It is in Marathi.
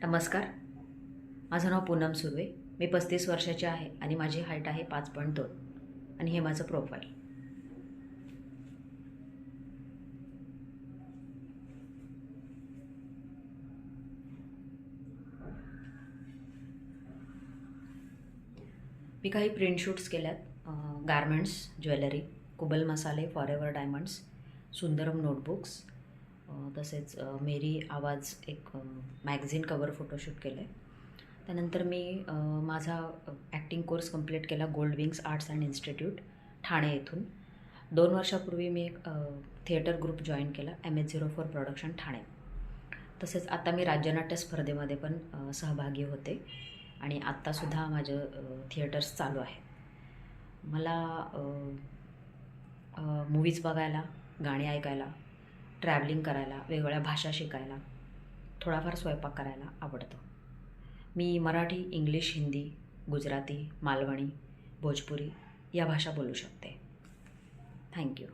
नमस्कार, माझं नाव पूनम सुर्वे. मी 35 वर्षाची आहे आणि माझी हाईट आहे 5.2 आणि हे माझं प्रोफाईल. मी काही प्रिंट शूट्स केल्यात. गारमेंट्स, ज्वेलरी, कुबल मसाले, फॉरेवर डायमंड्स, सुंदरम नोटबुक्स, तसेच मेरी आवाज एक मॅगझिन कवर फोटोशूट केलं आहे. त्यानंतर मी माझा ॲक्टिंग कोर्स कंप्लीट केला gold wings arts and institute Thane येथून. 2 वर्षापूर्वी मी एक थिएटर ग्रुप जॉईन केला MH04 प्रोडक्शन ठाणे. तसेच आता मी राज्यनाट्य स्पर्धेमध्ये पण सहभागी होते आणि आत्तासुद्धा माझं थिएटर्स चालू आहेत. मला मूव्हीज बघायला, गाणी ऐकायला, ट्रॅव्हलिंग करायला, वेगवेगळ्या भाषा शिकायला, थोडाफार स्वयंपाक करायला आवडतं. मी मराठी, इंग्लिश, हिंदी, गुजराती, मालवणी, भोजपुरी या भाषा बोलू शकते. थँक्यू.